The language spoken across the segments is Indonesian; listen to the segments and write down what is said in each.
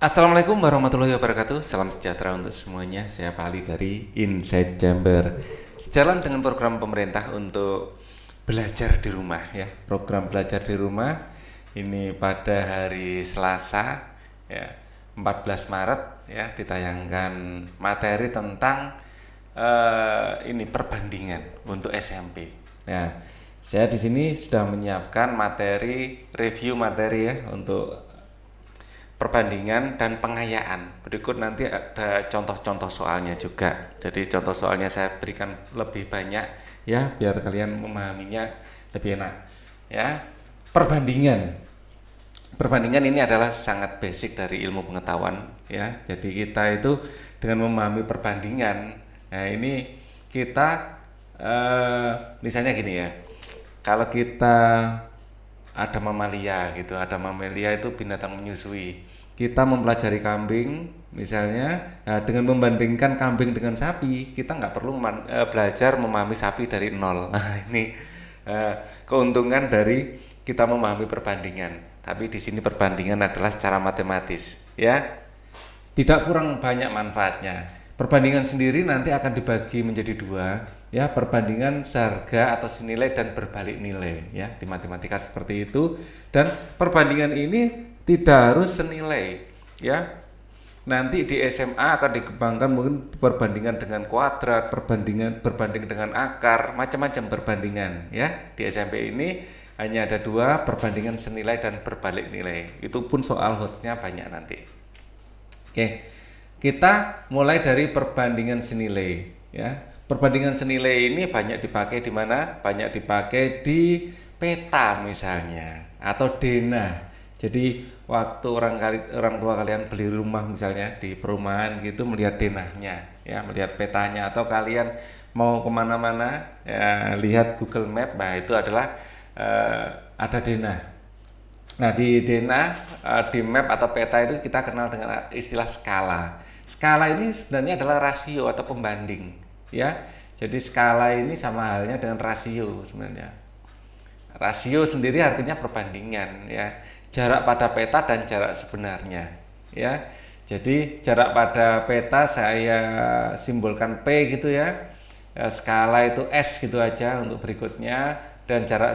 Assalamualaikum warahmatullahi wabarakatuh. Salam sejahtera untuk semuanya. Saya Pak Ali dari Inside Jember. Sejalan dengan program pemerintah untuk belajar di rumah ya. Program belajar di rumah ini pada hari Selasa ya, 14 Maret ya ditayangkan materi tentang ini perbandingan untuk SMP. Ya, saya di sini sudah menyiapkan review materi ya untuk perbandingan dan pengayaan. Berikut nanti ada contoh-contoh soalnya juga. Jadi contoh soalnya saya berikan lebih banyak ya biar kalian memahaminya lebih enak. Ya. Perbandingan. Perbandingan ini adalah sangat basic dari ilmu pengetahuan ya. Jadi kita itu dengan memahami perbandingan, nah ini kita misalnya gini ya. Kalau kita ada mamalia gitu, ada mamalia itu binatang menyusui. Kita mempelajari kambing misalnya, nah, dengan membandingkan kambing dengan sapi, kita nggak perlu belajar memahami sapi dari nol. Nah ini keuntungan dari kita memahami perbandingan. Tapi di sini perbandingan adalah secara matematis, ya. Tidak kurang banyak manfaatnya. Perbandingan sendiri nanti akan dibagi menjadi dua, ya, perbandingan seharga atau senilai dan berbalik nilai, ya, di matematika seperti itu. Dan perbandingan ini tidak harus senilai, ya. Nanti di SMA akan dikembangkan mungkin perbandingan dengan kuadrat, berbanding dengan akar, macam-macam perbandingan, ya. Di SMP ini hanya ada dua, perbandingan senilai dan berbalik nilai. Itu pun soal hotnya banyak nanti. Oke, kita mulai dari perbandingan senilai ya. Perbandingan senilai ini banyak dipakai di mana? Banyak dipakai di peta misalnya atau denah. Jadi waktu orang tua kalian beli rumah misalnya di perumahan gitu, melihat denahnya ya, melihat petanya, atau kalian mau kemana-mana ya, lihat Google Map, nah itu adalah ada denah. Nah di denah, di map atau peta itu kita kenal dengan istilah skala. Skala ini sebenarnya adalah rasio atau pembanding, ya. Jadi skala ini sama halnya dengan rasio sebenarnya. Rasio sendiri artinya perbandingan, ya. Jarak pada peta dan jarak sebenarnya, ya. Jadi jarak pada peta saya simbolkan P gitu ya. Skala itu S gitu aja untuk berikutnya, dan jarak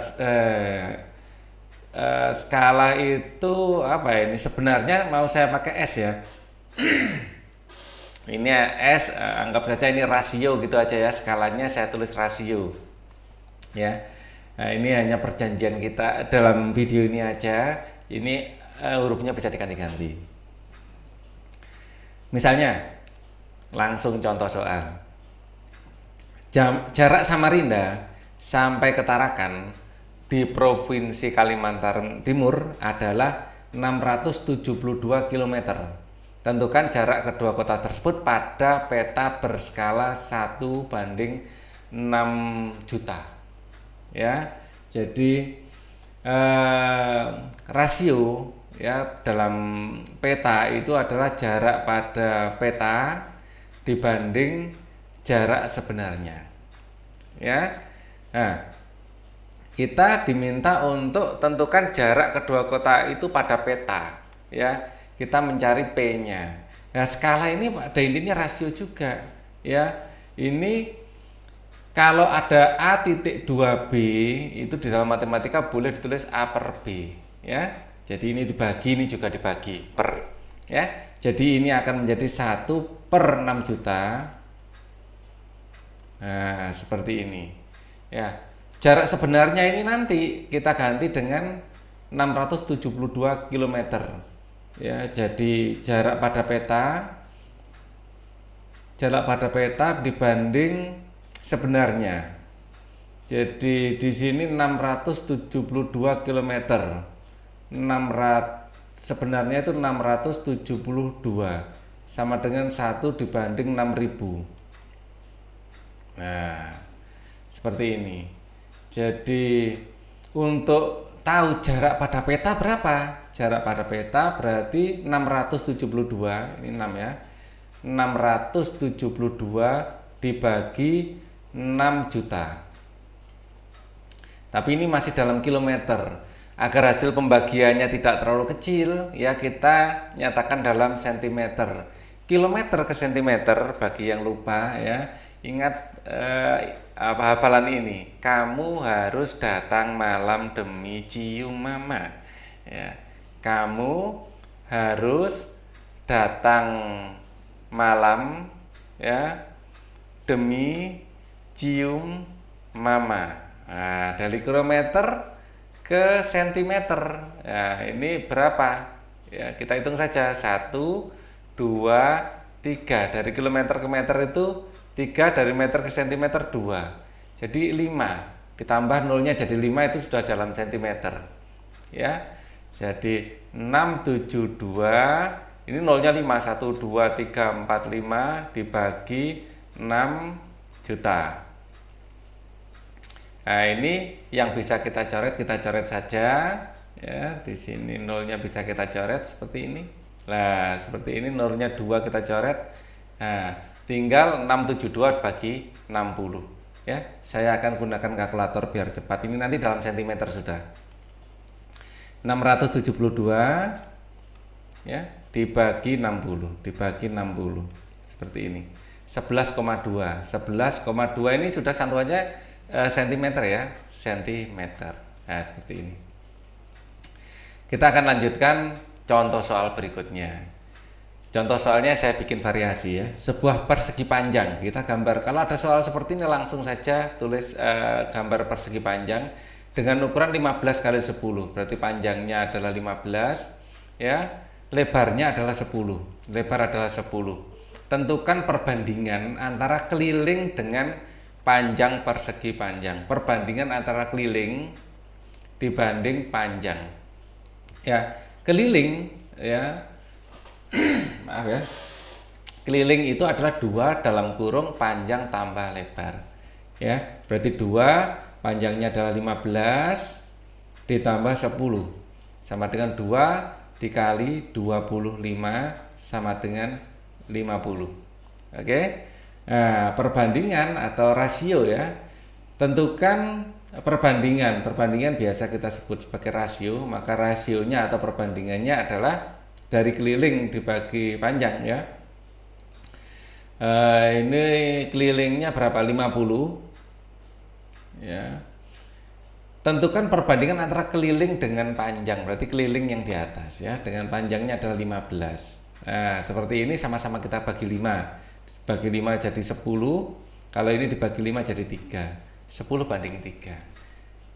skala itu apa ya, ini sebenarnya mau saya pakai S ya. Ini S, anggap saja ini rasio gitu aja ya, skalanya saya tulis rasio ya. Nah ini hanya perjanjian kita dalam video ini aja, ini hurufnya bisa diganti-ganti. Misalnya langsung contoh soal, jarak Samarinda sampai ke Tarakan di Provinsi Kalimantan Timur adalah 672 km. Tentukan jarak kedua kota tersebut pada peta berskala 1:6 juta. Ya. Jadi rasio ya dalam peta itu adalah jarak pada peta dibanding jarak sebenarnya. Ya. Nah, kita diminta untuk tentukan jarak kedua kota itu pada peta, ya. Kita mencari P-nya. Nah, skala ini pada intinya rasio juga, ya. Ini kalau ada A titik 2B itu di dalam matematika boleh ditulis A per B, ya. Jadi ini dibagi, ini juga dibagi per, ya. Jadi ini akan menjadi 1/6 juta. Nah, seperti ini, ya. Jarak sebenarnya ini nanti kita ganti dengan 672 km. Ya, jadi jarak pada peta dibanding sebenarnya. Jadi di sini 672 km. 600 sebenarnya itu 672 sama dengan 1 dibanding 6000. Nah, seperti ini. Jadi untuk tahu jarak pada peta berapa? Jarak pada peta berarti 672, ini 6 ya. 672 dibagi 6 juta. Tapi ini masih dalam kilometer. Agar hasil pembagiannya tidak terlalu kecil, ya kita nyatakan dalam sentimeter. Kilometer ke sentimeter bagi yang lupa ya. Ingat hafalan ini. Kamu harus datang malam demi cium mama. Ya. Kamu harus datang malam ya demi cium mama. Nah, dari kilometer ke sentimeter. Nah, ini berapa? Ya, kita hitung saja. 1, 2, 3. Dari kilometer ke meter itu 3, dari meter ke sentimeter 2. Jadi 5. Ditambah nolnya jadi 5 itu sudah dalam sentimeter. Ya. Jadi 672. Ini nolnya 5. 1, 2, 3, 4, 5 dibagi 6 juta. Nah, ini yang bisa kita coret saja ya. Di sini nolnya bisa kita coret seperti ini. Nah, seperti ini nolnya 2 kita coret. Nah, tinggal 672 bagi 60 ya. Saya akan gunakan kalkulator biar cepat. Ini nanti dalam sentimeter sudah. 672 ya dibagi 60 seperti ini. 11,2 ini sudah satuannya sentimeter ya, sentimeter. Nah, seperti ini. Kita akan lanjutkan contoh soal berikutnya. Contoh soalnya saya bikin variasi ya. Sebuah persegi panjang. Kita gambar. Kalau ada soal seperti ini langsung saja tulis gambar persegi panjang dengan ukuran 15 kali 10. Berarti panjangnya adalah 15 ya. Lebarnya adalah 10. Lebar adalah 10. Tentukan perbandingan antara keliling dengan panjang persegi panjang. Perbandingan antara keliling dibanding panjang. Ya, keliling ya. Maaf ya. Keliling itu adalah 2 dalam kurung panjang tambah lebar. Ya, berarti 2 panjangnya adalah 15 ditambah 10 sama dengan 2 dikali 25 sama dengan 50. Oke. Nah, perbandingan atau rasio ya. Tentukan perbandingan. Perbandingan biasa kita sebut sebagai rasio, maka rasionya atau perbandingannya adalah dari keliling dibagi panjang ya. Ini kelilingnya berapa? 50 ya. Tentukan perbandingan antara keliling dengan panjang, berarti keliling yang di atas ya, dengan panjangnya adalah 15. Nah, seperti ini sama-sama kita bagi 5. Bagi 5 jadi 10. Kalau ini dibagi 5 jadi 3. 10 banding 3.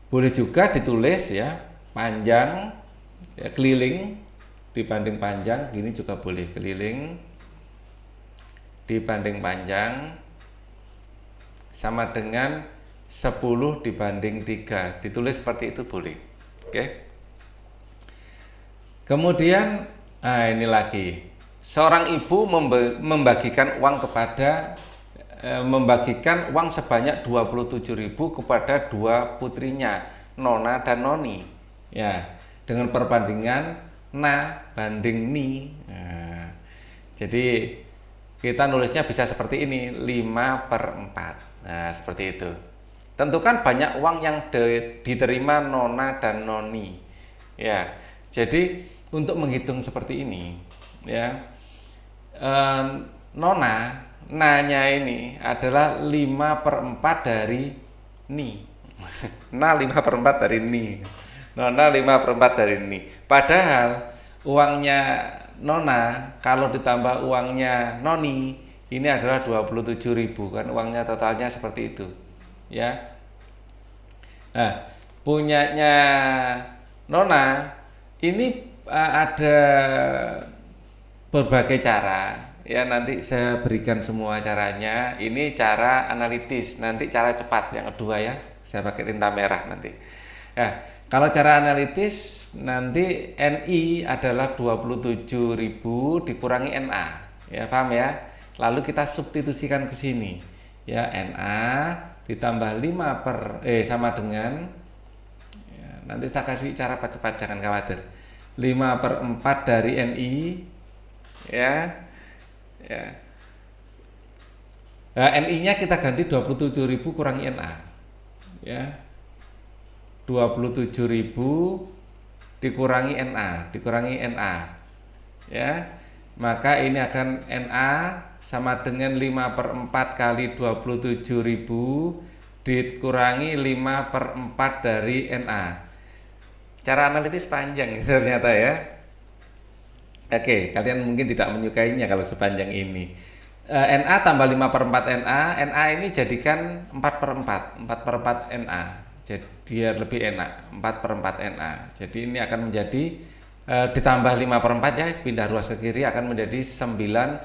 Boleh juga ditulis ya, panjang ya, keliling dibanding panjang, gini juga boleh, keliling dibanding panjang sama dengan 10 dibanding 3. Ditulis seperti itu boleh. Oke. Kemudian ini lagi. Seorang ibu membagikan uang sebanyak 27.000 kepada 2 putrinya, Nona dan Noni. Ya, dengan perbandingan na banding ni. Nah, jadi kita nulisnya bisa seperti ini, 5/4. Nah, seperti itu. Tentukan banyak uang yang diterima Nona dan Noni. Ya, jadi untuk menghitung seperti ini, ya, nanya ini adalah 5/4 dari ni. Nah, 5/4 dari ni. Nona 5/4 dari ni. Padahal uangnya Nona kalau ditambah uangnya Noni ini adalah 27.000 kan, uangnya totalnya seperti itu. Ya. Nah, punyanya Nona ini ada berbagai cara ya, nanti saya berikan semua caranya. Ini cara analitis, nanti cara cepat yang kedua ya, saya pakai tinta merah nanti ya. Kalau cara analitis nanti NI adalah 27.000 dikurangi NA ya, paham ya. Lalu kita substitusikan ke sini ya, NA ditambah 5 sama dengan ya, nanti saya kasih cara cepat, jangan khawatir. 5/4 dari NI ya. Ya. Nah, NI-nya kita ganti 27.000 kurangi NA. Ya. 27.000 dikurangi NA, ya, maka ini akan NA sama dengan 5/4 kali 27.000 dikurangi 5/4 dari NA. Cara analitis panjang ternyata ya. Oke, kalian mungkin tidak menyukainya kalau sepanjang ini. NA tambah 5/4 NA ini jadikan 4/4 NA. Jadi biar lebih enak, 4/4 NA. Jadi ini akan menjadi ditambah 5/4 ya, pindah ruas ke kiri akan menjadi 9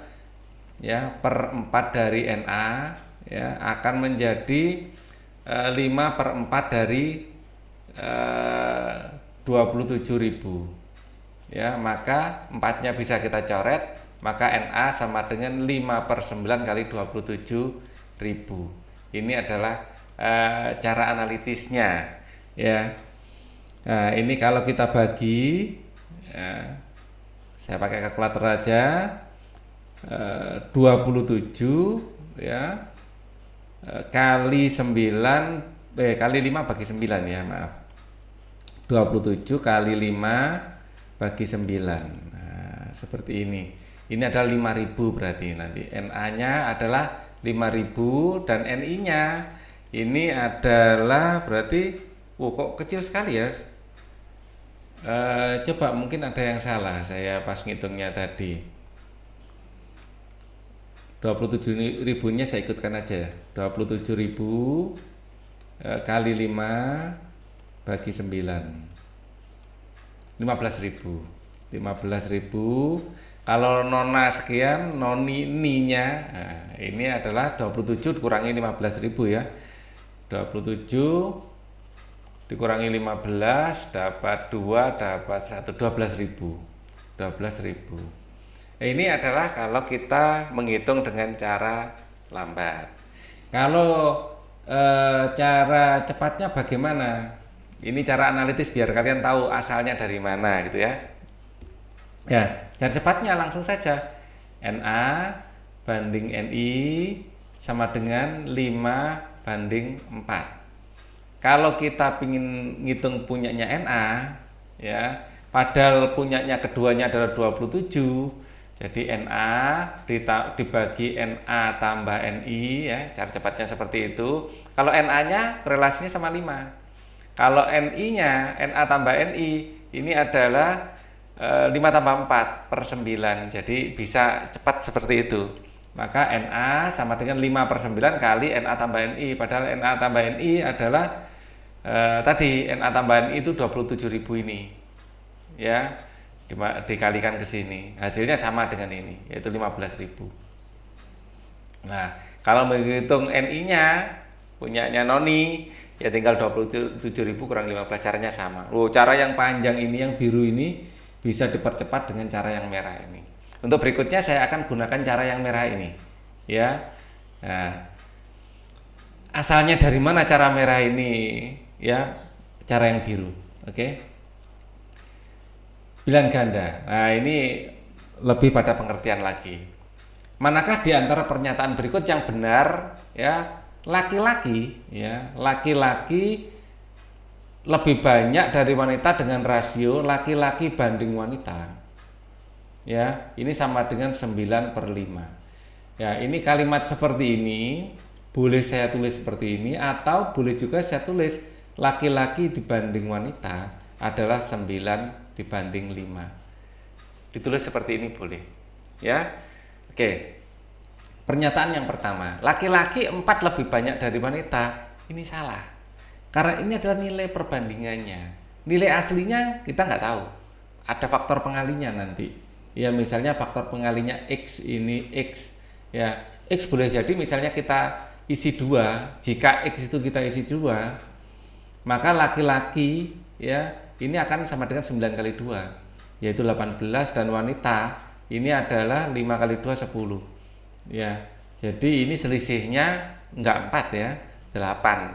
ya per 4 dari NA ya, akan menjadi 5/4 dari 27.000 ya, maka 4-nya bisa kita coret, maka NA sama dengan 5/9 kali 27.000. Ini adalah cara analitisnya ya. Nah, ini kalau kita bagi ya, saya pakai kalkulator aja, 27 ya kali 9 kali 5 bagi 9 ya, maaf. 27 kali 5 bagi 9. Nah, seperti ini. Ini adalah 5.000 berarti nanti NA-nya adalah 5.000 dan NI-nya ini adalah berarti kok kecil sekali ya. Coba mungkin ada yang salah saya pas ngitungnya tadi. 27.000-nya saya ikutkan aja. 27.000 kali 5 bagi 9. 15.000. Kalau nona sekian, noni-nya ini adalah 27 dikurangi 15.000 ya. 27 dikurangi 15 dapat 2 dapat 1, 12.000. Ini adalah kalau kita menghitung dengan cara lambat. Kalau cara cepatnya bagaimana? Ini cara analitis biar kalian tahu asalnya dari mana gitu ya. Ya, cara cepatnya langsung saja. NA banding NI sama dengan 5/4. Kalau kita ingin ngitung punyanya NA ya, padahal punyanya keduanya adalah 27. Jadi NA dibagi NA tambah NI ya, cara cepatnya seperti itu. Kalau NA-nya relasinya sama 5. Kalau NI-nya NA tambah NI ini adalah 5/4/9. Jadi bisa cepat seperti itu. Maka NA sama dengan 5/9 kali NA tambah NI. Padahal NA tambah NI adalah tadi NA tambah NI itu 27.000 ini. Ya, dikalikan ke sini. Hasilnya sama dengan ini, yaitu 15.000. Nah, kalau menghitung NI-nya punyanya Noni, ya tinggal 27.000 kurang 15, caranya sama. Cara yang panjang ini, yang biru ini bisa dipercepat dengan cara yang merah ini. Untuk berikutnya saya akan gunakan cara yang merah ini, ya. Nah, asalnya dari mana cara merah ini, ya? Cara yang biru, oke? Bilangan ganda. Nah, ini lebih pada pengertian lagi. Manakah di antara pernyataan berikut yang benar, ya? Laki-laki lebih banyak dari wanita dengan rasio laki-laki banding wanita. Ya, ini sama dengan 9/5. Ya, ini kalimat seperti ini boleh saya tulis seperti ini, atau boleh juga saya tulis laki-laki dibanding wanita adalah 9/5. Ditulis seperti ini boleh. Ya. Oke. Pernyataan yang pertama, laki-laki 4 lebih banyak dari wanita, ini salah. Karena ini adalah nilai perbandingannya. Nilai aslinya kita nggak tahu. Ada faktor pengalinya nanti. Ya, misalnya faktor pengalinya X ini X. Ya, X boleh jadi misalnya kita isi 2. Jika X itu kita isi 2, maka laki-laki ya ini akan sama dengan 9 kali 2, yaitu 18, dan wanita ini adalah 5 kali 2, 10. Ya, jadi ini selisihnya enggak 4 ya, 8.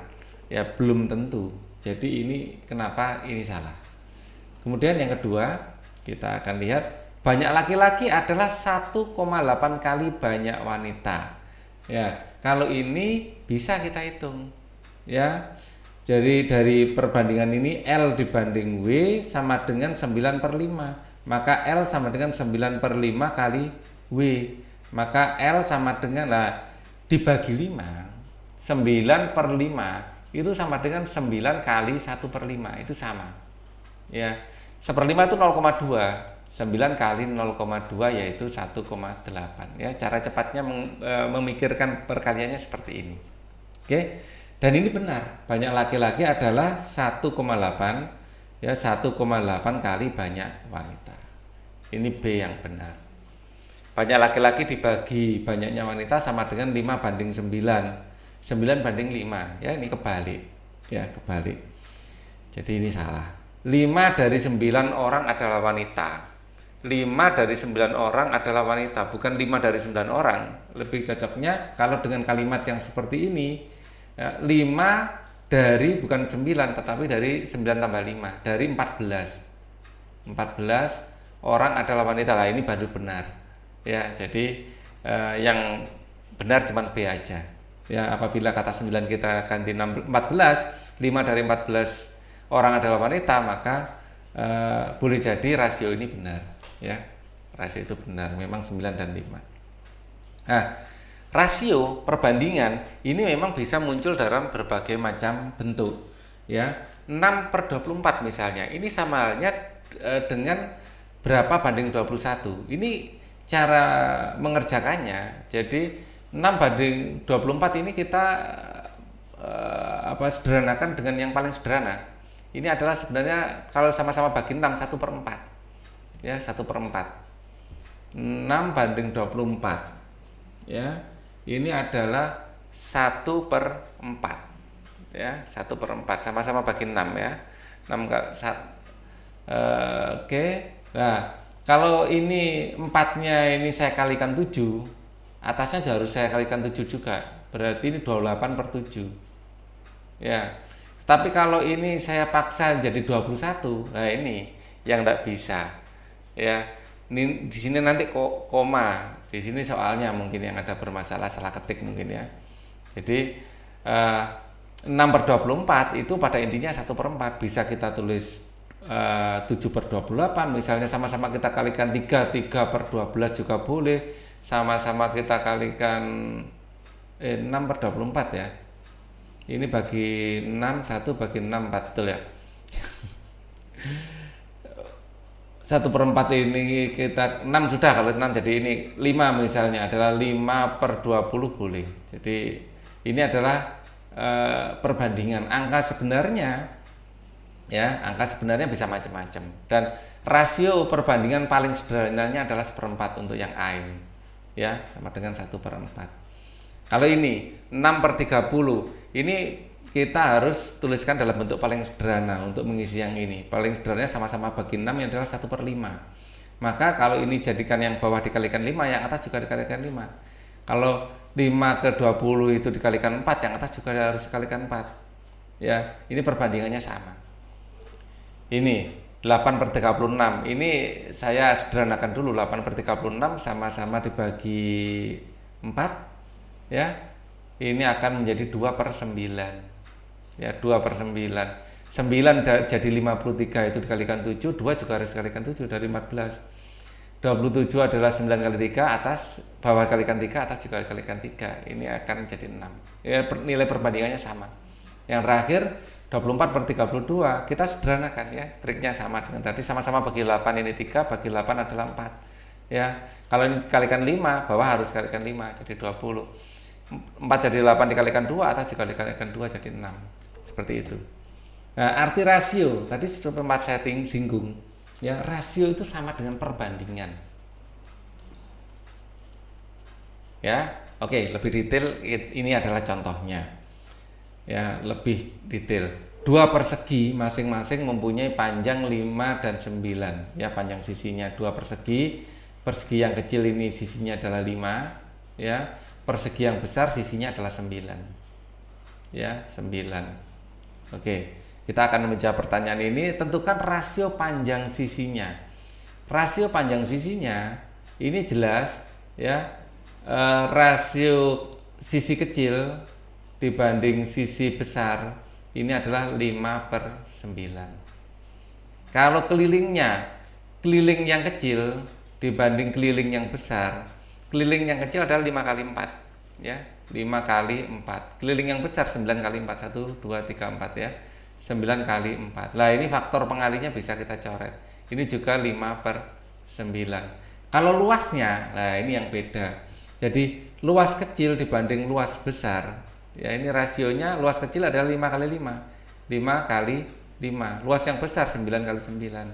Ya, belum tentu. Jadi ini kenapa ini salah. Kemudian yang kedua, kita akan lihat banyak laki-laki adalah 1,8 kali banyak wanita. Ya, kalau ini bisa kita hitung. Ya. Jadi dari perbandingan ini L dibanding W sama dengan 9/5. Maka L sama dengan 9/5 kali W. Maka L sama dengan, nah, dibagi 5, 9/5 itu sama dengan 9 kali 1/5, itu sama. Ya, 1/5 itu 0,2. 9 kali 0,2 yaitu 1,8. Ya, cara cepatnya memikirkan perkaliannya seperti ini. Oke. Dan ini benar, banyak laki-laki adalah 1,8, ya, 1,8 kali banyak wanita. Ini B yang benar. Banyak laki-laki dibagi banyaknya wanita sama dengan 5/9. 9/5, ya, ini kebalik. Ya, kebalik. Jadi ini salah. 5 dari 9 orang adalah wanita. 5 dari 9 orang adalah wanita, bukan 5 dari 9 orang. Lebih cocoknya kalau dengan kalimat yang seperti ini, 5 dari bukan 9 tetapi dari 9 tambah 5, dari 14. 14 orang adalah wanita. Lah ini baru benar. Ya, jadi yang benar cuma B aja. Ya, apabila kata 9 kita ganti 14, 5 dari 14 orang adalah wanita, maka boleh jadi rasio ini benar, ya. Rasio itu benar, memang 9 dan 5. Nah, rasio perbandingan ini memang bisa muncul dalam berbagai macam bentuk, ya. 6/24 misalnya, ini sama halnya dengan berapa banding 21. Ini cara mengerjakannya. Jadi 6/24 ini kita sederhanakan dengan yang paling sederhana. Ini adalah sebenarnya kalau sama-sama bagi 6, 1/4. Ya, 1/4. 6/24. Ya, ini adalah 1/4. Ya, 1/4. Sama-sama bagi 6, ya. 6 oke. Nah, kalau ini 4-nya ini saya kalikan 7, atasnya harus saya kalikan 7 juga. Berarti ini 28/7. Ya. Tapi kalau ini saya paksa jadi 21, nah ini yang tidak bisa. Ya, ini di sini nanti koma. Di sini soalnya mungkin yang ada bermasalah, salah ketik mungkin, ya. Jadi 6/24 itu pada intinya 1/4. Bisa kita tulis 7/28, misalnya sama-sama kita kalikan 3, 3/12 juga boleh. Sama-sama kita kalikan 6/24, ya. Ini bagi 6, 1 bagi 6, 4, betul, ya. 1/4 ini kita 6 sudah, kalau 6 jadi ini 5 misalnya adalah 5/20 boleh. Jadi ini adalah perbandingan angka sebenarnya, ya. Angka sebenarnya bisa macam-macam, dan rasio perbandingan paling sederhananya adalah 1/4 untuk yang A ini, ya, sama dengan 1/4. Kalau ini 6/30, ini kita harus tuliskan dalam bentuk paling sederhana untuk mengisi yang ini. Paling sederhananya sama-sama bagi 6 yang adalah 1/5. Maka kalau ini jadikan yang bawah dikalikan 5, yang atas juga dikalikan 5. Kalau 5/20 itu dikalikan 4, yang atas juga harus dikalikan 4. Ya, ini perbandingannya sama. Ini 8/36. Ini saya sederhanakan dulu. 8/36 sama-sama dibagi 4. Ya, ini akan menjadi 2/9. Ya, 2/9. 9 jadi 53 itu dikalikan 7, 2 juga harus dikalikan 7 dari 14. 27 /adalah 9 kali 3, atas bawah kalikan 3, atas juga kalikan 3. Ini akan jadi 6. Ya, nilai perbandingannya sama. Yang terakhir 24/32 kita sederhanakan, ya. Triknya sama dengan tadi, sama-sama bagi 8, ini 3, bagi 8 adalah 4. Ya, kalau ini dikalikan 5, bawah harus dikalikan 5 jadi 20. 4 jadi 8 dikalikan 2, atas juga dikalikan 2 jadi 6. Seperti itu. Nah, arti rasio tadi sempat saya singgung, ya. Rasio itu sama dengan perbandingan, ya. Oke, lebih detail ini adalah contohnya, ya, lebih detail. Dua persegi masing-masing mempunyai panjang 5 dan 9, ya. Panjang sisinya 2 persegi. Persegi yang kecil ini sisinya adalah 5, ya. Persegi yang besar sisinya adalah 9, ya, 9. Oke, kita akan menjawab pertanyaan ini. Tentukan rasio panjang sisinya. Rasio panjang sisinya ini jelas, ya, rasio sisi kecil dibanding sisi besar ini adalah 5/9. Kalau keliling yang kecil dibanding keliling yang besar, keliling yang kecil adalah 5 kali 4 ya, 5 kali 4. Keliling yang besar 9 kali 4, 1, 2, 3, 4 ya, 9 kali 4. Nah ini faktor pengalinya bisa kita coret, ini juga 5/9. Kalau luasnya, nah ini yang beda. Jadi luas kecil dibanding luas besar, ya ini rasionya luas kecil adalah 5 kali 5, 5 kali 5. Luas yang besar 9 kali 9.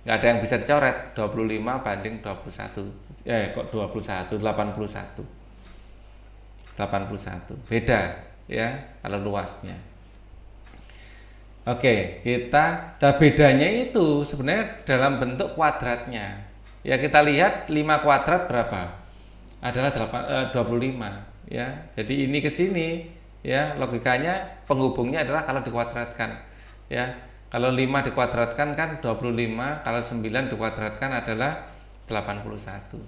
Nggak ada yang bisa dicoret, 25 banding 21. Kok 21, 81. 81. Beda ya kalau luasnya. Oke, bedanya itu sebenarnya dalam bentuk kuadratnya. Ya kita lihat 5 kuadrat berapa? Adalah 25 ya. Jadi ini ke sini ya, logikanya penghubungnya adalah kalau dikuadratkan ya. Kalau 5 dikuadratkan kan 25, kalau 9 dikuadratkan adalah 81.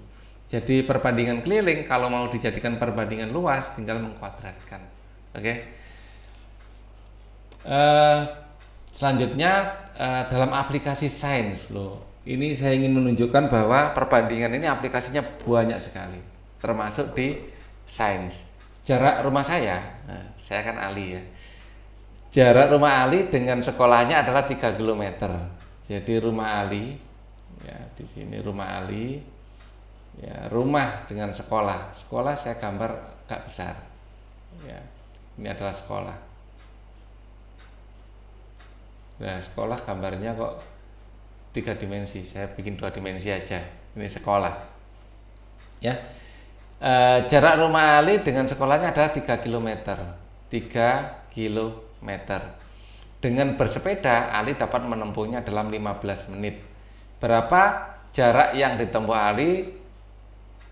Jadi perbandingan keliling kalau mau dijadikan perbandingan luas tinggal mengkuadratkan. Oke. Selanjutnya dalam aplikasi sains loh. Ini saya ingin menunjukkan bahwa perbandingan ini aplikasinya banyak sekali, termasuk di sains. Jarak rumah saya kan Ali ya. Jarak rumah Ali dengan sekolahnya adalah 3 km. Jadi rumah Ali, ya di sini rumah Ali, ya rumah dengan sekolah. Sekolah saya gambar agak besar. Ya, ini adalah sekolah. Nah, sekolah gambarnya kok 3 dimensi, saya bikin 2 dimensi aja. Ini sekolah. Ya, jarak rumah Ali dengan sekolahnya adalah 3 km. 3 km. Dengan bersepeda Ali dapat menempuhnya dalam 15 menit. Berapa jarak yang ditempuh Ali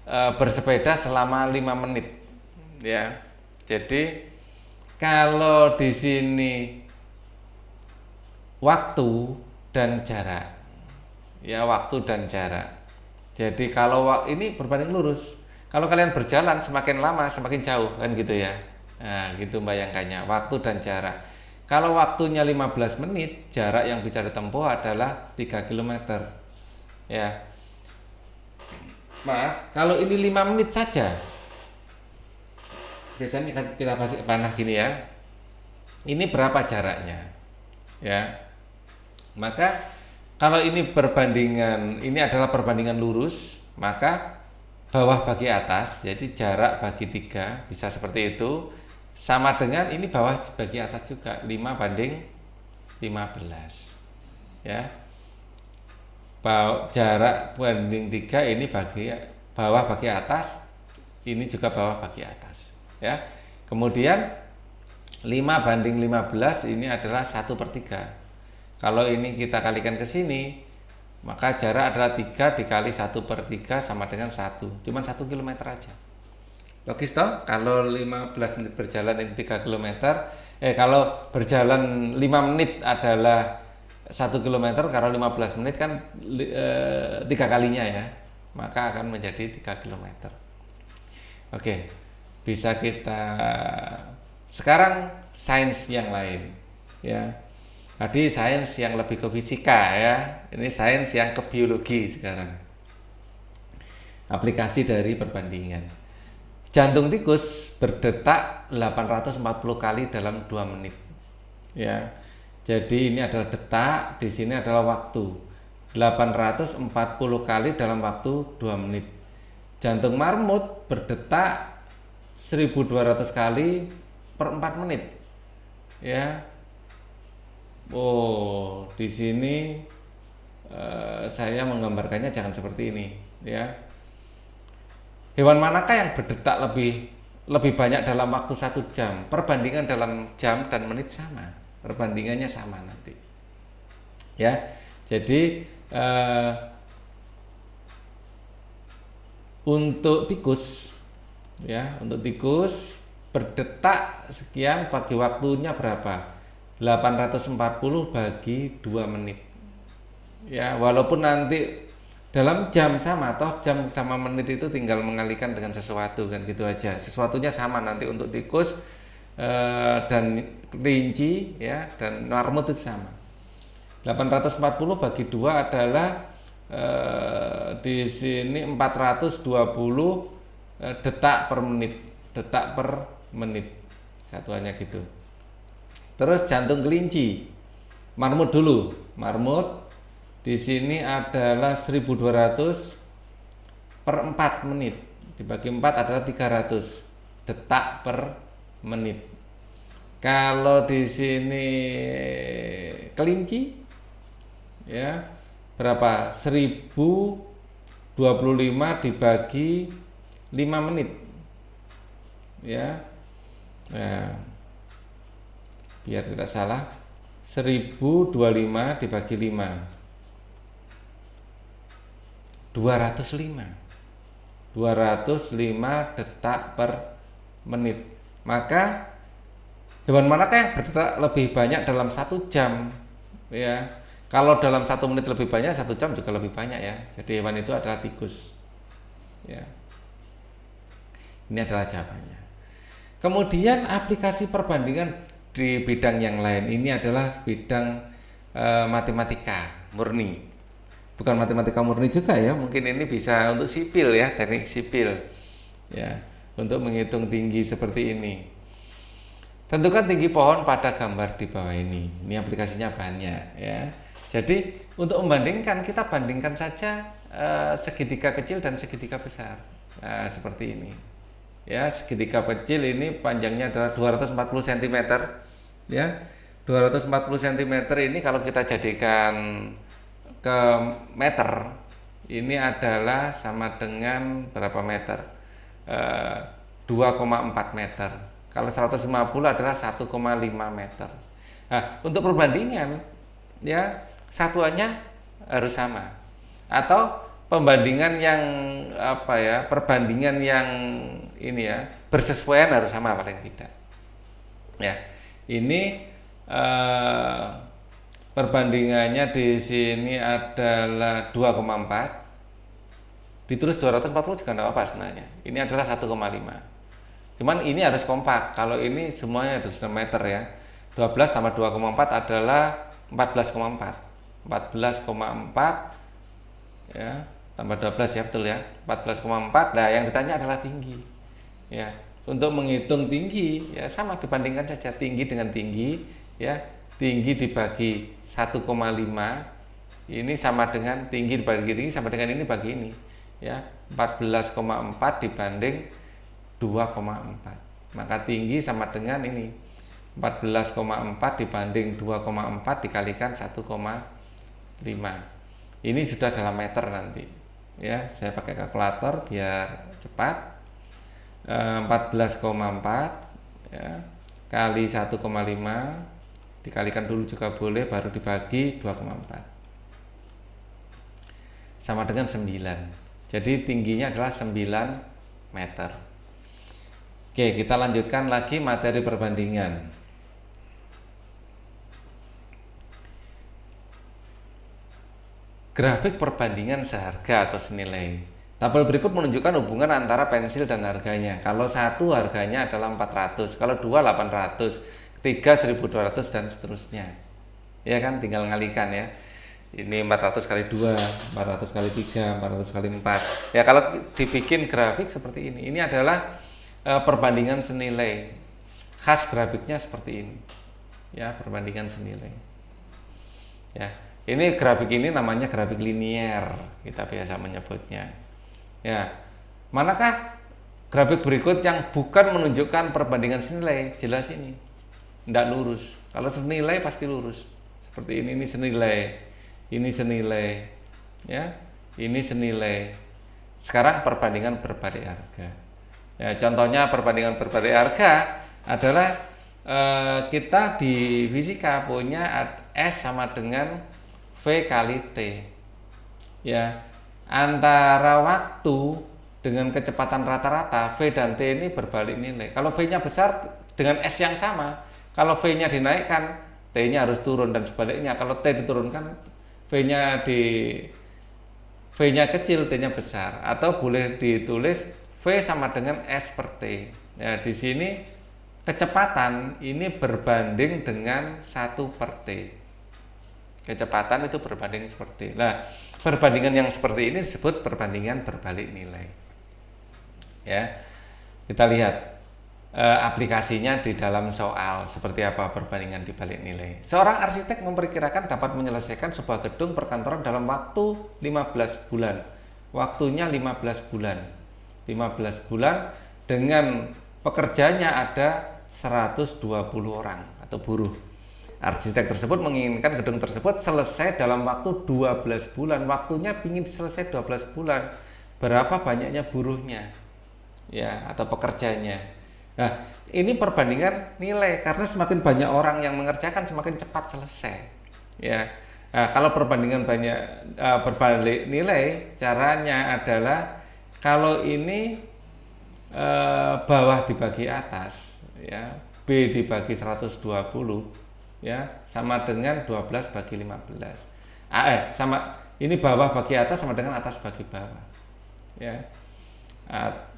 bersepeda selama 5 menit? Ya. Jadi kalau di sini waktu dan jarak. Ya, waktu dan jarak. Jadi kalau ini berbanding lurus. Kalau kalian berjalan semakin lama semakin jauh kan gitu ya. Nah, gitu bayangkannya, waktu dan jarak. Kalau waktunya 15 menit, jarak yang bisa ditempuh adalah 3 km. Ya. Maaf, kalau ini 5 menit saja. Biasanya kita kasih panah gini ya. Ini berapa jaraknya? Ya. Maka kalau ini adalah perbandingan lurus, maka bawah bagi atas, jadi jarak bagi 3 bisa seperti itu, sama dengan ini bawah bagi atas juga, 5 banding 15 ya. Jarak banding 3 ini bawah bagi atas, ini juga bawah bagi atas ya. Kemudian 5 banding 15 ini adalah 1/3. Kalau ini kita kalikan ke sini, maka jarak adalah 3 dikali 1/3 sama dengan 1. Cuman 1 km aja. Logis toh? Kalau 15 menit berjalan ini 3 km. Kalau berjalan 5 menit adalah 1 km. Kalau 15 menit kan 3 kalinya ya. Maka akan menjadi 3 km. Oke. Bisa kita sekarang sains yang lain ya. Tadi sains yang lebih ke fisika ya. Ini sains yang ke biologi sekarang. Aplikasi dari perbandingan. Jantung tikus berdetak 840 kali dalam 2 menit. Ya. Jadi ini adalah detak, di sini adalah waktu. 840 kali dalam waktu 2 menit. Jantung marmut berdetak 1200 kali per 4 menit. Ya. Oh, di sini saya menggambarkannya jangan seperti ini, ya. Hewan manakah yang berdetak lebih banyak dalam waktu 1 jam? Perbandingan dalam jam dan menit sama, perbandingannya sama nanti, ya. Jadi untuk tikus, ya, untuk tikus berdetak sekian bagi waktunya berapa? 840 bagi 2 menit. Ya, walaupun nanti dalam jam sama, atau jam sama menit itu tinggal mengalihkan dengan sesuatu kan gitu aja. Sesuatunya sama nanti untuk tikus dan kelinci ya dan marmut itu sama. 840 bagi 2 adalah di sini 420 detak per menit satuannya gitu. Terus jantung kelinci, marmut dulu. Marmut di sini adalah 1200 per 4 menit. Dibagi 4 adalah 300 detak per menit. Kalau di sini kelinci ya berapa? 1025 dibagi 5 menit. Ya. Nah, biar tidak salah 1025 dibagi 5 205 detak per menit. Maka hewan manakah yang berdetak lebih banyak dalam 1 jam ya? Kalau dalam 1 menit lebih banyak, 1 jam juga lebih banyak ya. Jadi hewan itu adalah tikus ya. Ini adalah jawabannya. Kemudian aplikasi perbandingan di bidang yang lain, ini adalah bidang matematika murni. Bukan matematika murni juga ya, mungkin ini bisa untuk sipil ya, teknik sipil ya, untuk menghitung tinggi seperti ini. Tentukan tinggi pohon pada gambar di bawah ini. Ini aplikasinya banyak ya. Jadi untuk membandingkan, kita bandingkan saja segitiga kecil dan segitiga besar. Nah, seperti ini. Ya, segitiga kecil ini panjangnya adalah 240 cm. Ya. 240 cm ini kalau kita jadikan ke meter, ini adalah sama dengan berapa meter? 2,4 meter. Kalau 150 adalah 1,5 meter. Nah, untuk perbandingan ya satuannya harus sama. Atau pembandingan yang perbandingan yang ini ya, bersesuaian harus sama paling tidak. Ya. Ini perbandingannya di sini adalah 2,4. Ditulis 240 juga enggak apa-apa sebenarnya. Ini adalah 1,5. Cuman ini harus kompak. Kalau ini semuanya harus meter ya. 12 tambah 2,4 adalah 14,4. 14,4 ya, tambah 12 ya, betul ya. 14,4. Nah, yang ditanya adalah tinggi. Ya. Untuk menghitung tinggi ya sama, dibandingkan saja tinggi dengan tinggi ya. Tinggi dibagi 1,5 ini sama dengan tinggi dibagi tinggi sama dengan ini bagi ini ya. 14,4 dibanding 2,4, maka tinggi sama dengan ini 14,4 dibanding 2,4 dikalikan 1,5. Ini sudah dalam meter nanti ya. Saya pakai kalkulator biar cepat. 14,4 ya, kali 1,5 dikalikan dulu juga boleh, baru dibagi 2,4 sama dengan 9. Jadi tingginya adalah 9 meter. Oke, kita lanjutkan lagi materi perbandingan. Grafik perbandingan seharga atau senilai. Tabel berikut menunjukkan hubungan antara pensil dan harganya. Kalau satu harganya adalah 400, kalau dua 800, ketiga 1200 dan seterusnya. Ya kan, tinggal ngalikan ya. Ini 400 kali 2, 400 kali 3, 400 kali 4. Ya kalau dibikin grafik seperti ini. Ini adalah perbandingan senilai. Khas grafiknya seperti ini. Ya, perbandingan senilai. Ya. Ini grafik ini namanya grafik linier, kita biasa menyebutnya. Ya, manakah grafik berikut yang bukan menunjukkan perbandingan senilai? Jelas ini, tidak lurus. Kalau senilai pasti lurus. Seperti ini senilai, ini senilai, ya, ini senilai. Sekarang perbandingan berbalik harga. Ya, contohnya perbandingan berbalik harga adalah kita di fisika punya S sama dengan V kali T. Ya, antara waktu dengan kecepatan rata-rata V dan T ini berbalik nilai. Kalau V-nya besar dengan S yang sama, kalau V-nya dinaikkan, T-nya harus turun dan sebaliknya. Kalau T diturunkan, V-nya kecil, T-nya besar. Atau boleh ditulis V sama dengan S per T. Ya, di sini kecepatan ini berbanding dengan 1/T. Kecepatan itu berbanding seperti. Nah, perbandingan yang seperti ini disebut perbandingan berbalik nilai. Ya, kita lihat aplikasinya di dalam soal seperti apa perbandingan dibalik nilai. Seorang arsitek memperkirakan dapat menyelesaikan sebuah gedung perkantoran dalam waktu 15 bulan. Waktunya 15 bulan. 15 bulan dengan pekerjanya ada 120 orang atau buruh. Arsitek tersebut menginginkan gedung tersebut selesai dalam waktu 12 bulan. Waktunya ingin selesai 12 bulan. Berapa banyaknya buruhnya? Ya, atau pekerjanya. Nah, ini perbandingan nilai karena semakin banyak orang yang mengerjakan semakin cepat selesai. Ya. Nah, kalau perbandingan berbalik nilai, caranya adalah kalau ini bawah dibagi atas, ya, B dibagi 120, ya, sama dengan 12 bagi 15. Sama ini bawah bagi atas sama dengan atas bagi bawah. Ya.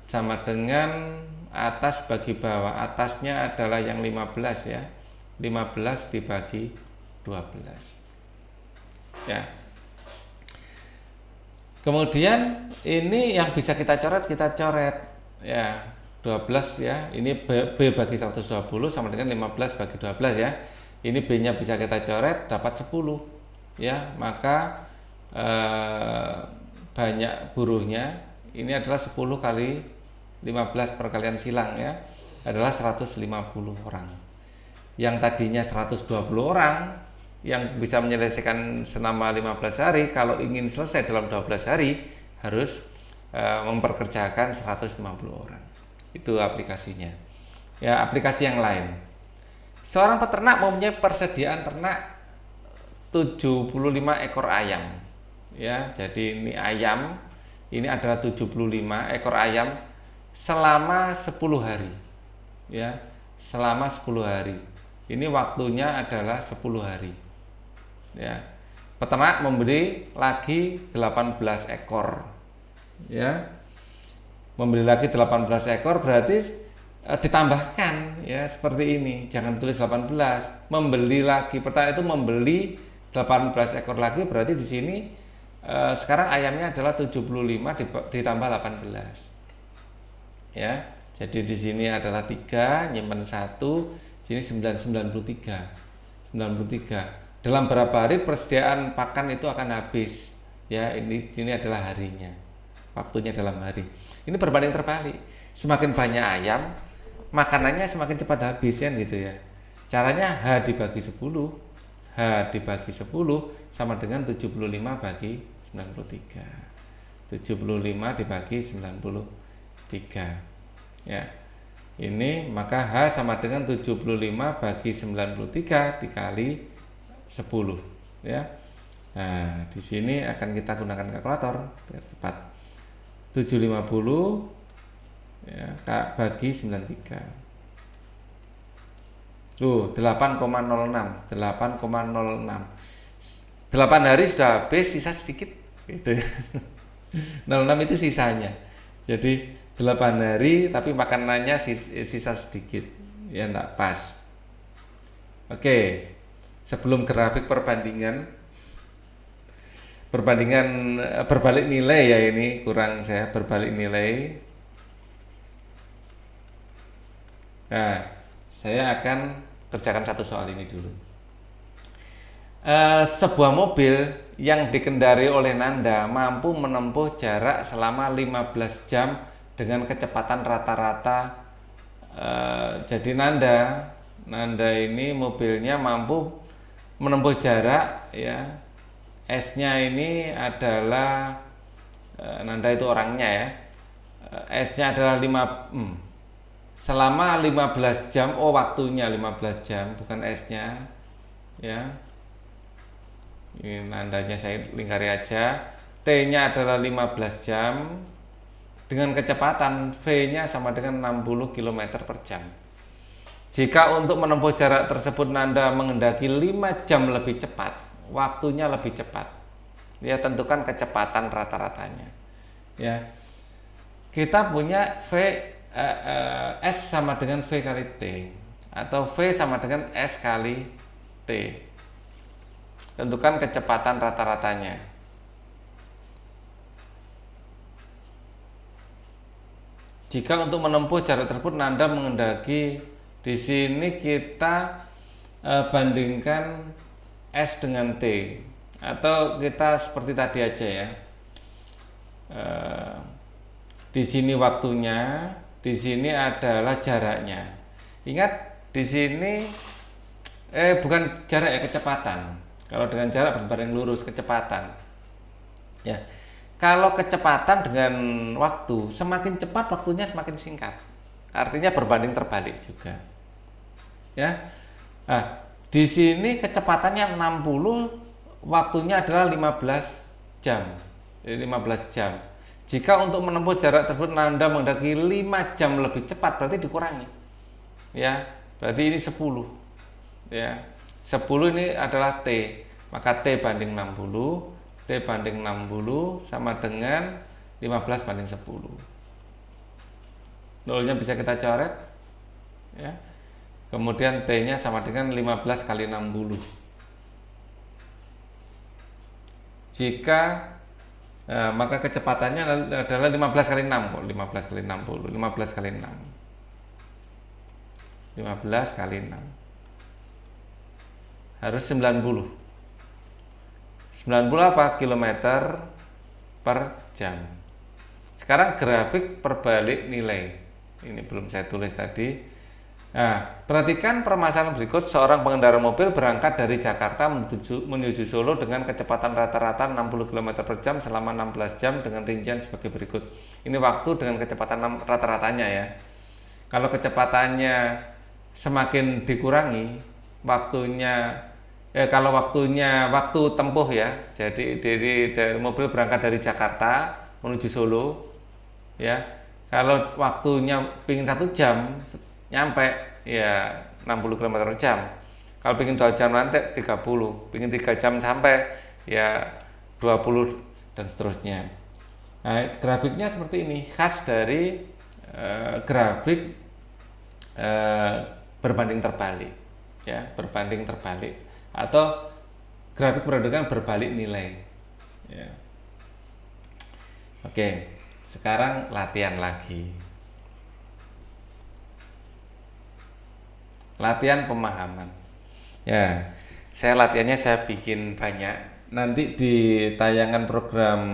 Sama dengan atas bagi bawah. Atasnya adalah yang 15, ya. 15 dibagi 12. Ya. Kemudian ini yang bisa kita coret ya, 12 ya. Ini B bagi 120 sama dengan 15 bagi 12 ya. Ini B-nya bisa kita coret dapat 10. Ya, maka banyak buruhnya ini adalah 10 kali 15 perkalian silang ya, adalah 150 orang. Yang tadinya 120 orang yang bisa menyelesaikan selama 15 hari, kalau ingin selesai dalam 12 hari harus memperkerjakan 150 orang. Itu aplikasinya. Ya, aplikasi yang lain. Seorang peternak mempunyai persediaan ternak 75 ekor ayam. Ya, jadi ini ayam, ini adalah 75 ekor ayam selama 10 hari. Ya, selama 10 hari. Ini waktunya adalah 10 hari. Ya. Peternak membeli lagi 18 ekor. Ya. Membeli lagi 18 ekor berarti ditambahkan ya seperti ini. Jangan tulis 18. Membeli lagi, peternak itu membeli 18 ekor lagi berarti di sini sekarang ayamnya adalah 75 ditambah 18. Ya. Jadi di sini adalah 3, nyimpen 1, sini 93. Dalam berapa hari persediaan pakan itu akan habis? Ya, ini adalah harinya. Waktunya dalam hari. Ini berbanding terbalik. Semakin banyak ayam, makanannya semakin cepat habis kan gitu ya. Caranya H dibagi 10. H dibagi 10 sama dengan 75 bagi 93. 75 dibagi 93. Ya. Ini maka H sama dengan 75 bagi 93 dikali 10 ya. Nah, di sini akan kita gunakan kalkulator biar cepat. 750 ya, bagi 93. 8,06. 8 hari sudah habis, sisa sedikit gitu ya. 06 itu sisanya. Jadi 8 hari tapi makanannya sisa sedikit. Ya enggak pas. Oke. Sebelum grafik perbandingan berbalik nilai ya, ini kurang saya berbalik nilai. Nah, saya akan kerjakan satu soal ini dulu. Sebuah mobil yang dikendari oleh Nanda mampu menempuh jarak selama 15 jam dengan kecepatan rata-rata. Jadi Nanda ini mobilnya mampu menempuh jarak ya. S-nya ini adalah Nanda itu orangnya ya. S-nya adalah 5 selama 15 jam. Oh, waktunya 15 jam, bukan S-nya. Ya. Ini Nandanya saya lingkari aja. T-nya adalah 15 jam dengan kecepatan V-nya sama dengan 60 km per jam. Jika untuk menempuh jarak tersebut Nanda mengendaki 5 jam lebih cepat, waktunya lebih cepat. Ya, tentukan kecepatan rata-ratanya. Ya. Kita punya V S sama dengan V kali T, atau V sama dengan S kali T. Tentukan kecepatan rata-ratanya. Jika untuk menempuh jarak tersebut Anda mengendaki, di sini kita bandingkan S dengan T, atau kita seperti tadi aja ya. Di sini waktunya, di sini adalah jaraknya. Ingat, di sini bukan jarak ya, kecepatan. Kalau dengan jarak berbanding lurus, kecepatan. Ya. Kalau kecepatan dengan waktu, semakin cepat waktunya semakin singkat. Artinya berbanding terbalik juga. Ya. Nah, di sini kecepatannya 60, waktunya adalah 15 jam. 15 jam. Jika untuk menempuh jarak tersebut Anda mendaki 5 jam lebih cepat, berarti dikurangi. Ya, berarti ini 10. Ya. 10 ini adalah T. Maka T banding 60, T banding 60 sama dengan 15 banding 10. Nolnya bisa kita coret. Ya. Kemudian T-nya sama dengan 15 kali 60. Jika maka kecepatannya adalah 15 kali 6 kok, 15 kali 60, 15 kali 6. 15 kali 6. Harus 90. 90 apa? Kilometer per jam. Sekarang grafik perbalik nilai. Ini belum saya tulis tadi. Nah, perhatikan permasalahan berikut. Seorang pengendara mobil berangkat dari Jakarta menuju Solo dengan kecepatan rata-rata 60 km per jam selama 16 jam dengan rincian sebagai berikut. Ini waktu dengan kecepatan rata-ratanya ya. Kalau kecepatannya semakin dikurangi, kalau waktu tempuh ya. Jadi dari mobil berangkat dari Jakarta menuju Solo ya. Kalau waktunya pingin 1 jam nyampe ya 60 km per jam. Kalau pingin 2 jam nanti 30, pingin 3 jam sampai ya 20 dan seterusnya. Nah, grafiknya seperti ini, khas dari grafik berbanding terbalik ya, berbanding terbalik atau grafik perbandingan berbalik nilai ya. Oke, sekarang latihan lagi. Latihan pemahaman. Ya, latihannya saya bikin banyak. Nanti di tayangan program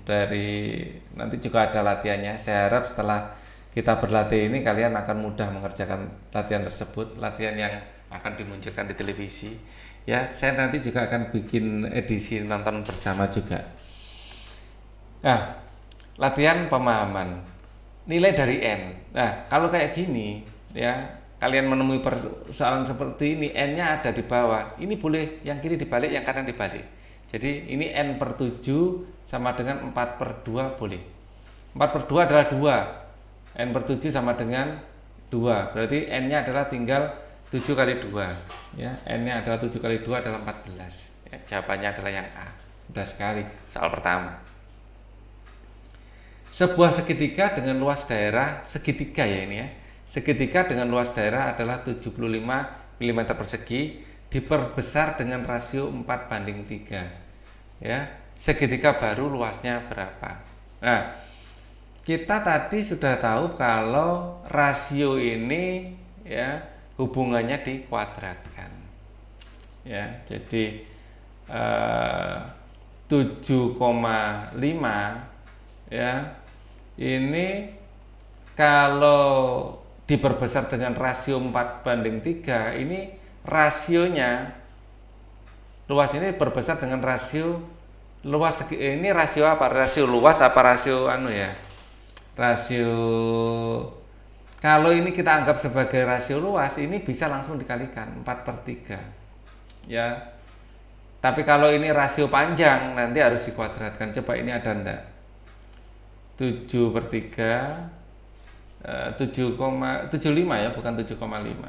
nanti juga ada latihannya. Saya harap setelah kita berlatih ini kalian akan mudah mengerjakan latihan tersebut, latihan yang akan dimunculkan di televisi. Ya, saya nanti juga akan bikin edisi nonton bersama juga. Nah, latihan pemahaman. Nilai dari N. Nah, kalau kayak gini ya, kalian menemui persoalan seperti ini, N-nya ada di bawah. Ini boleh yang kiri dibalik, yang kanan dibalik. Jadi ini N per 7 sama dengan 4 per 2 boleh. 4 per 2 adalah 2. N per 7 sama dengan 2. Berarti N-nya adalah tinggal 7 kali 2. Ya, N-nya adalah 7 kali 2 adalah 14. Ya, jawabannya adalah yang A. Mudah sekali. Soal pertama. Sebuah segitiga dengan luas daerah, segitiga ya ini ya. Segitiga dengan luas daerah adalah 75 mm persegi diperbesar dengan rasio 4:3. Ya, segitiga baru luasnya berapa? Nah, kita tadi sudah tahu kalau rasio ini ya hubungannya dikuadratkan. Ya, jadi 7,5 ya. Ini kalau diperbesar dengan rasio 4:3, ini rasionya luas ini berbesar dengan rasio luas. Ini rasio apa? Rasio luas apa rasio rasio, kalau ini kita anggap sebagai rasio luas, ini bisa langsung dikalikan 4/3 ya. Tapi kalau ini rasio panjang nanti harus dikuadratkan. Coba ini ada enggak? 7/3 7,75 ya, bukan 7,5,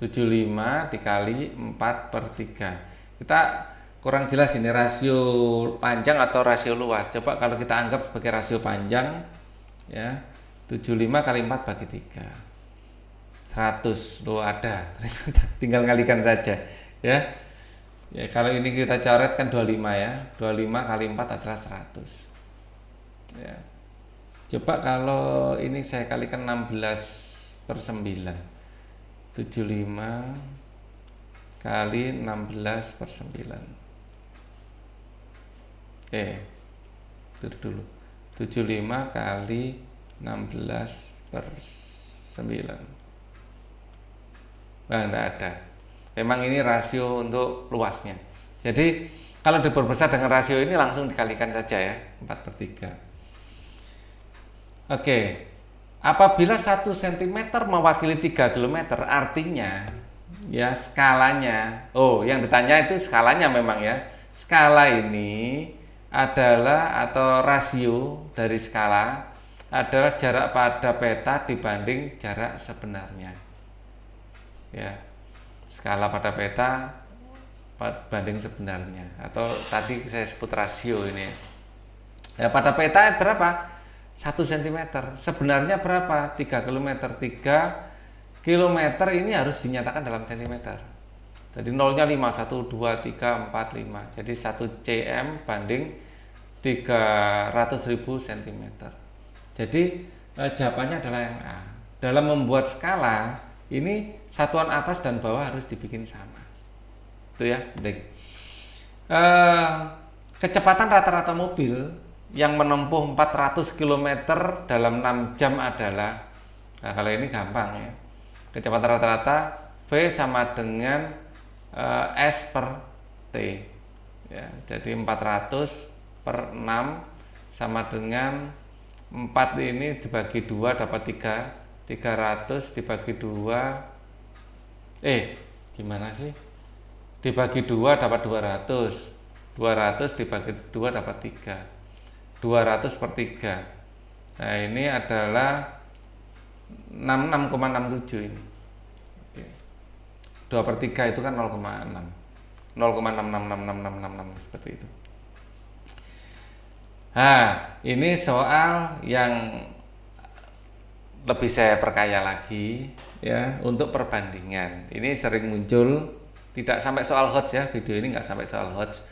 75 dikali 4/3. Kita kurang jelas ini rasio panjang atau rasio luas. Coba kalau kita anggap sebagai rasio panjang, ya 75 kali 4 bagi 3, 100. Loh ada, ternyata tinggal kalikan saja ya. Ya kalau ini kita coret kan 25 ya, 25 kali 4 adalah 100 ya. Coba kalau ini saya kalikan 16 per 9, 75 kali 16 per 9. Dulu 75 kali 16 per 9. Nah, enggak ada. Memang ini rasio untuk luasnya. Jadi kalau diperbesar dengan rasio ini langsung dikalikan saja ya, 4 per 3. Oke. Apabila 1 cm mewakili 3 km, artinya ya skalanya. Oh, yang ditanya itu skalanya memang ya. Skala ini adalah atau rasio dari skala adalah jarak pada peta dibanding jarak sebenarnya. Ya. Skala pada peta banding sebenarnya, atau tadi saya sebut rasio ini ya. Ya pada peta berapa? 1 cm. Sebenarnya berapa? 3 km. 3 km ini harus dinyatakan dalam cm. Jadi nolnya 5, 1, 2, 3, 4, 5. Jadi 1 cm banding 300.000 cm. Jadi jawabannya adalah yang A. Dalam membuat skala, ini satuan atas dan bawah harus dibikin sama. Itu ya, penting. Kecepatan rata-rata mobil yang menempuh 400 km dalam 6 jam adalah, nah kalau ini gampang ya. Kecepatan rata-rata V sama dengan S per T ya, jadi 400 per 6 sama dengan 4 ini dibagi 2 dapat 3, 300 dibagi 2 gimana sih, dibagi 2 dapat 200, 200 dibagi 2 dapat 3, 200 per 3. Nah ini adalah 66,67 ini. 2 per 3 itu kan 0,6, 0,6666666 seperti itu. Nah ini soal yang lebih saya perkaya lagi ya untuk perbandingan. Ini sering muncul, tidak sampai soal HOTS ya, video ini nggak sampai soal HOTS.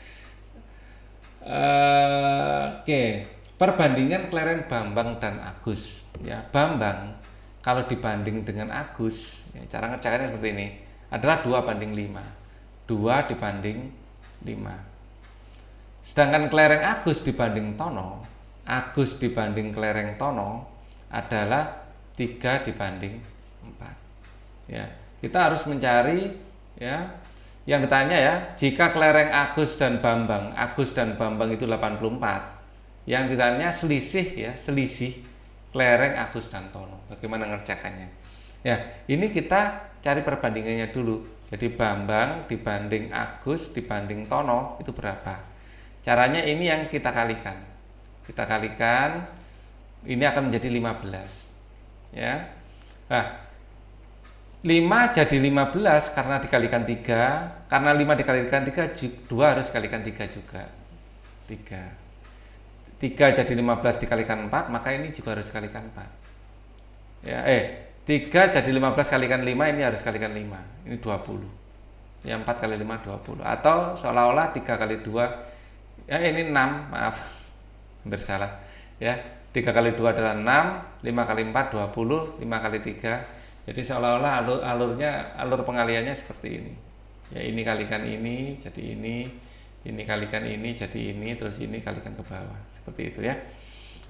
Oke, perbandingan kelereng Bambang dan Agus ya. Bambang kalau dibanding dengan Agus ya, cara ngerjakannya seperti ini adalah 2 banding 5, 2 dibanding 5. Sedangkan kelereng Agus dibanding Tono, Agus dibanding kelereng Tono adalah 3 dibanding 4 ya. Kita harus mencari ya, yang ditanya ya, jika kelereng Agus dan Bambang itu 84, yang ditanya selisih ya, selisih kelereng Agus dan Tono. Bagaimana ngerjakannya? Ya, ini kita cari perbandingannya dulu. Jadi Bambang dibanding Agus dibanding Tono itu berapa? Caranya ini yang kita kalikan. Kita kalikan, ini akan menjadi 15. Ya. Nah, 5 jadi 15 karena dikalikan 3. Karena 5 dikalikan 3, 2 harus dikalikan 3 juga. 3 jadi 15 dikalikan 4, maka ini juga harus dikalikan 4. Ya, 3 jadi 15 kalikan 5, ini harus kalikan 5. Ini 20. Ya 4 kali 5 20. Atau seolah-olah 3 kali 2, ya ini 6, maaf. Hampir salah. Ya, 3 kali 2 adalah 6, 5 kali 4 20, 5 kali 3. Jadi seolah-olah alur pengaliannya seperti ini. Ya ini kalikan ini jadi ini kalikan ini jadi ini, terus ini kalikan ke bawah. Seperti itu ya.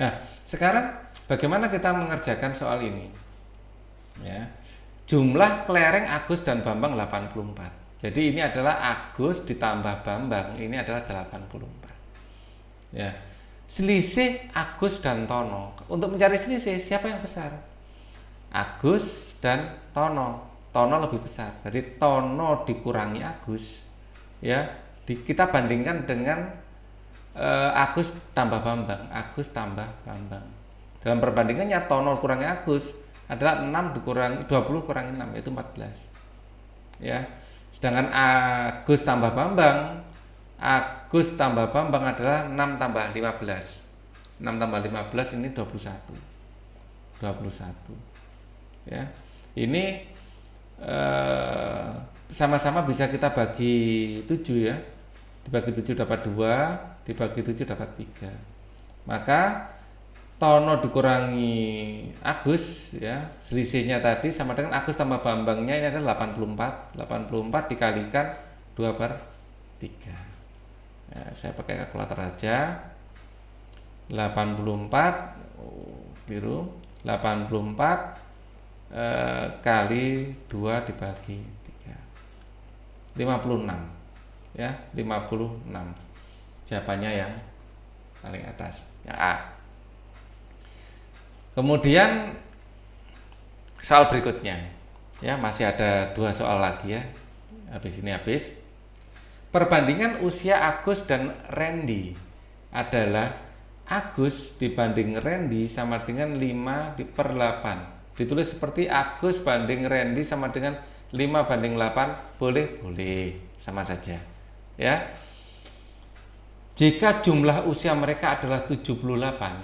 Nah, sekarang bagaimana kita mengerjakan soal ini? Ya. Jumlah kelereng Agus dan Bambang 84. Jadi ini adalah Agus ditambah Bambang, ini adalah 84. Ya. Selisih Agus dan Tono. Untuk mencari selisih, siapa yang besar? Agus dan Tono. Tono lebih besar. Jadi Tono dikurangi Agus. Ya, kita bandingkan dengan Agus tambah Bambang. Agus tambah Bambang. Dalam perbandingannya Tono kurangi Agus adalah 6 dikurangi 20 kurangi 6 yaitu 14. Ya. Sedangkan Agus tambah Bambang, Agus tambah Bambang adalah 6 tambah 15. 6 tambah 15 ini 21. 21. Ya. Ini sama-sama bisa kita bagi 7 ya. Dibagi 7 dapat 2, dibagi 7 dapat 3. Maka Tono dikurangi Agus ya, selisihnya tadi sama dengan Agus tambah Bambangnya ini adalah 84. 84 dikalikan 2/3. Ya, saya pakai kalkulator aja. 84 biru 84 kali 2 dibagi 3 56 ya, 56. Jawabannya yang paling atas, yang A. Kemudian soal berikutnya ya, masih ada 2 soal lagi ya, habis ini habis. Perbandingan usia Agus dan Randy adalah Agus dibanding Randy sama dengan 5/8. Ditulis seperti Agus banding Randy sama dengan 5/8. Boleh sama saja ya. Jika jumlah usia mereka adalah 78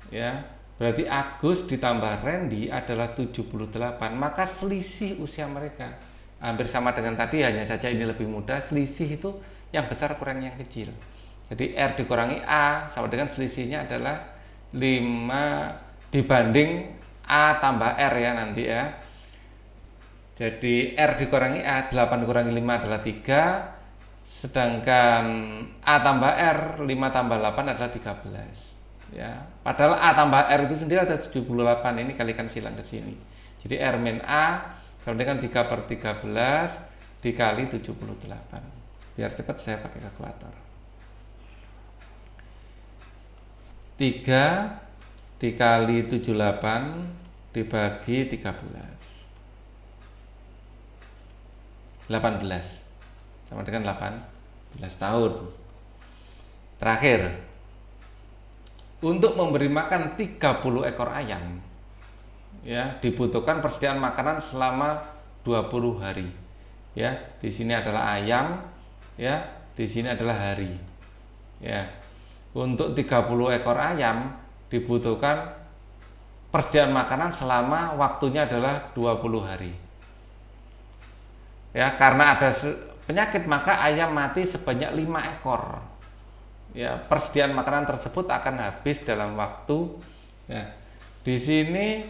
ya, berarti Agus ditambah Randy adalah 78, maka selisih usia mereka hampir sama dengan tadi, hanya saja ini lebih mudah. Selisih itu yang besar kurang yang kecil. Jadi R dikurangi A sama dengan selisihnya adalah 5 dibanding A tambah R ya nanti ya. Jadi R dikurangi A, 8 dikurangi 5 adalah 3. Sedangkan A tambah R, 5 tambah 8 adalah 13. Ya, padahal A tambah R itu sendiri ada 78. Ini kalikan silang ke sini. Jadi R min A sama dengan 3/13 dikali 78. Biar cepat saya pakai kalkulator. 3 dikali 78 dibagi 13. 18 sama dengan 18 tahun. Terakhir, untuk memberi makan 30 ekor ayam ya, dibutuhkan persediaan makanan selama 20 hari. Ya, di sini adalah ayam ya, di sini adalah hari. Ya. Untuk 30 ekor ayam dibutuhkan persediaan makanan selama waktunya adalah 20 hari. Ya, karena ada penyakit maka ayam mati sebanyak 5 ekor. Ya, persediaan makanan tersebut akan habis dalam waktu ya. Di sini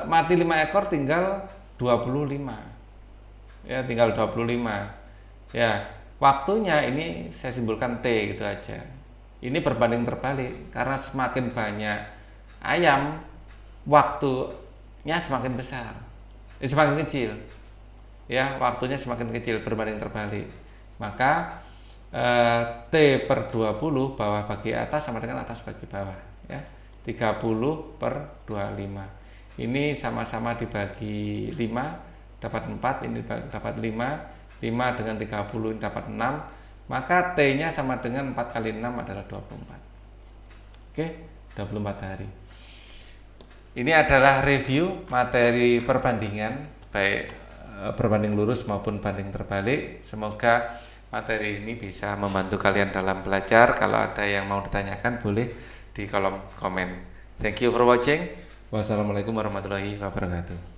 mati 5 ekor tinggal 25. Ya, tinggal 25. Ya, waktunya ini saya simpulkan T gitu aja. Ini berbanding terbalik karena semakin banyak ayam waktunya semakin besar. Semakin kecil. Ya, waktunya semakin kecil, berbanding terbalik. Maka T/20 bawah bagi atas sama dengan atas bagi bawah ya. 30/25. Ini sama-sama dibagi 5 dapat 4, ini dapat 5. 5 dengan 30 ini dapat 6. Maka T-nya sama dengan 4 kali 6 adalah 24. Oke, 24 hari. Ini adalah review materi perbandingan baik berbanding lurus maupun banding terbalik. Semoga materi ini bisa membantu kalian dalam belajar. Kalau ada yang mau ditanyakan boleh di kolom komen. Thank you for watching. Wassalamualaikum warahmatullahi wabarakatuh.